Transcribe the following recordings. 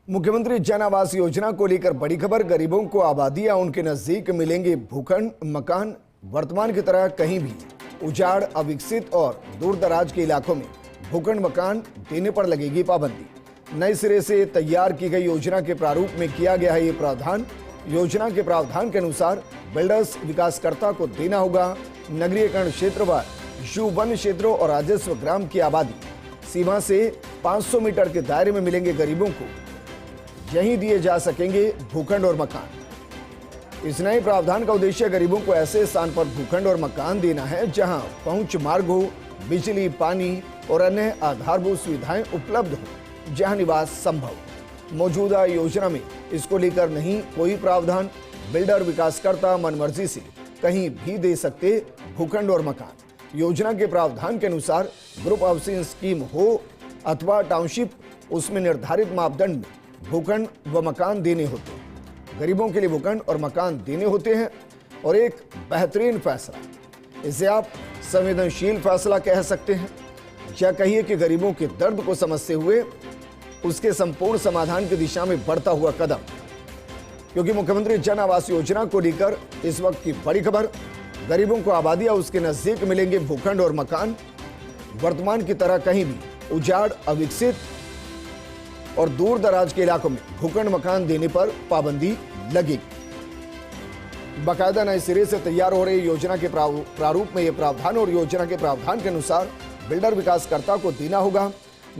मुख्यमंत्री जन आवास योजना को लेकर बड़ी खबर। गरीबों को आबादी या उनके नजदीक मिलेंगे भूखंड मकान। वर्तमान की तरह कहीं भी उजाड़, अविकसित और दूर दराज के इलाकों में भूखंड मकान देने पर लगेगी पाबंदी। नए सिरे से तैयार की गई योजना के प्रारूप में किया गया है ये प्रावधान। योजना के प्रावधान के अनुसार बिल्डर्स विकासकर्ता को देना होगा नगरीयकरण क्षेत्र व वन क्षेत्रों और राजस्व ग्राम की आबादी सीमा से 500 मीटर के दायरे में मिलेंगे गरीबों को यहीं दिए जा सकेंगे भूखंड और मकान। इस नए प्रावधान का उद्देश्य गरीबों को ऐसे स्थान पर भूखंड और मकान देना है जहां पहुंच मार्ग हो, बिजली, पानी और अन्य आधारभूत सुविधाएं उपलब्ध हो, जहां निवास संभव। मौजूदा योजना में इसको लेकर नहीं कोई प्रावधान। बिल्डर विकासकर्ता मनमर्जी से कहीं भी दे सकते भूखंड और मकान। योजना के प्रावधान के अनुसार ग्रुप हाउसिंग स्कीम हो अथवा टाउनशिप, उसमें निर्धारित मापदंड में भूखंड व मकान देने होते हैं। गरीबों के लिए भूखंड और मकान देने होते हैं। और एक बेहतरीन फैसला, इसे आप संवेदनशील फैसला कह सकते हैं या कहिए कि गरीबों के दर्द को समझते हुए उसके संपूर्ण समाधान की दिशा में बढ़ता हुआ कदम। क्योंकि मुख्यमंत्री जन आवास योजना को लेकर इस वक्त की बड़ी खबर। गरीबों को आबादी या उसके नजदीक मिलेंगे भूखंड और मकान। वर्तमान की तरह कहीं भी उजाड़, अविकसित और दूर दराज के इलाकों में भूखंड मकान देने पर पाबंदी लगेगी। बाकायदा नए सिरे से तैयार हो रही योजना के प्रारूप में यह प्रावधान और योजना के प्रावधान के अनुसार बिल्डर विकासकर्ता को देना होगा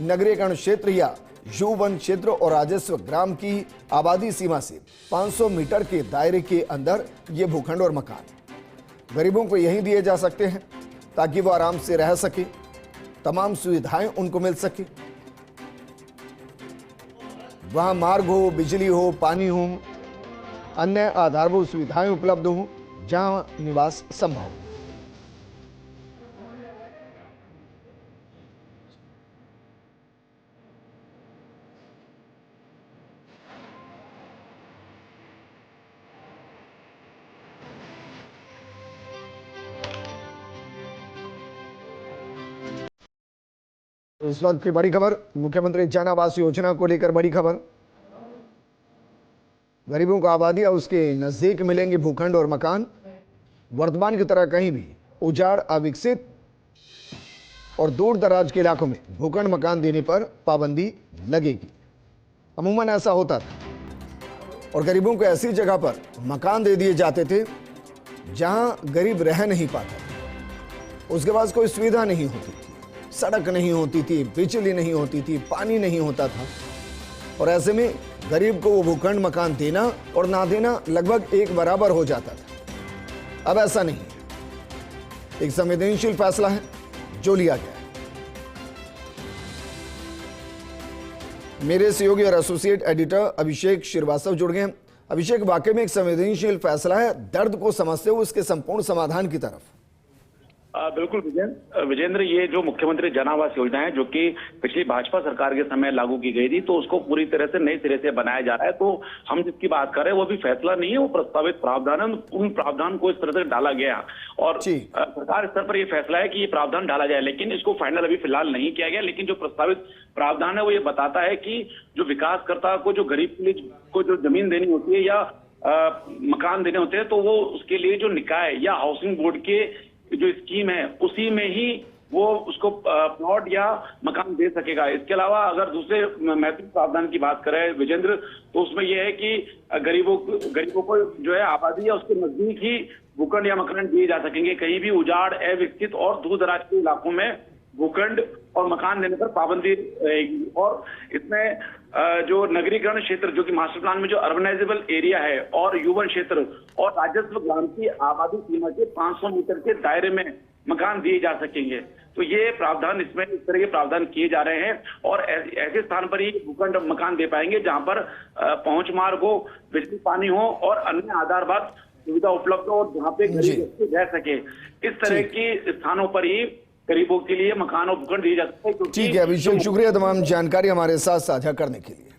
नगरीयकरण क्षेत्र या वन क्षेत्र और राजस्व ग्राम की आबादी सीमा से 500 मीटर के दायरे के अंदर ये भूखंड और मकान गरीबों को यहीं दिए जा सकते हैं ताकि वो आराम से रह सके, तमाम सुविधाएं उनको मिल सके। वहां मार्ग हो, बिजली हो, पानी हो, अन्य आधारभूत सुविधाएं उपलब्ध हो, जहां निवास संभव हो। इस वक्त की बड़ी खबर, मुख्यमंत्री जन आवास योजना को लेकर बड़ी खबर। गरीबों को आबादी या उसके नजदीक मिलेंगे भूखंड और मकान। वर्तमान की तरह कहीं भी उजाड़, अविकसित और दूर दराज के इलाकों में भूखंड मकान देने पर पाबंदी लगेगी। अमूमन ऐसा होता था और गरीबों को ऐसी जगह पर मकान दे दिए जाते थे जहां गरीब रह नहीं पाता। उसके पास कोई सुविधा नहीं होती थी, सड़क नहीं होती थी, बिजली नहीं होती थी, पानी नहीं होता था। और ऐसे में गरीब को वो भूखंड मकान देना और ना देना लगभग एक बराबर हो जाता था। अब ऐसा नहीं है। एक संवेदनशील फैसला है जो लिया गया है। मेरे सहयोगी और एसोसिएट एडिटर अभिषेक श्रीवास्तव जुड़ गए हैं। अभिषेक, वाकई में एक संवेदनशील फैसला है, दर्द को समझते हुए उसके संपूर्ण समाधान की तरफ। बिल्कुल विजेंद्र, ये जो मुख्यमंत्री जन आवास योजना है जो कि पिछली भाजपा सरकार के समय लागू की गई थी, तो उसको पूरी तरह से नए सिरे से बनाया जा रहा है। तो हम जिसकी बात कर रहे हैं वो भी फैसला नहीं है, वो प्रस्तावित प्रावधान है। उन प्रावधान को इस तरह से डाला गया और सरकार स्तर पर यह फैसला है कि ये प्रावधान डाला जाए, लेकिन इसको फाइनल अभी फिलहाल नहीं किया गया। लेकिन जो प्रस्तावित प्रावधान है वो ये बताता है कि जो विकासकर्ता को जो गरीब के लिए को जो जमीन देनी होती है या मकान देने होते हैं, तो वो उसके लिए जो निकाय या हाउसिंग बोर्ड के जो स्कीम है उसी में ही वो उसको प्लॉट या मकान दे सकेगा। इसके अलावा अगर दूसरे महत्वपूर्ण प्रावधान की बात करें विजेंद्र, तो उसमें यह है कि गरीबों को जो है आबादी या उसके नजदीक ही भूखंड या मकान दिए जा सकेंगे। कहीं भी उजाड़, अविकसित और दूर दराज के इलाकों में भूखंड और मकान देने पर पाबंदी रहेगी। और इसमें जो नगरीकरण क्षेत्र जो कि मास्टर प्लान में जो अर्बनाइजेबल एरिया है और युवन क्षेत्र और राजस्व ग्राम की आबादी सीमा के 500 मीटर के दायरे में मकान दिए जा सकेंगे। तो ये प्रावधान, इसमें इस तरह के प्रावधान किए जा रहे हैं और ऐसे स्थान पर ही भूखंड मकान दे पाएंगे जहां पर पहुंच मार्ग हो, बिजली, पानी हो और अन्य आधारभूत सुविधा उपलब्ध हो और जहां पे गरीब रह सके। इस तरह के स्थानों पर ही गरीबों के लिए मकान और भूखंड दिए जा सकते हैं। ठीक है अभिषेक, शुक्रिया तमाम जानकारी हमारे साथ साझा करने के लिए।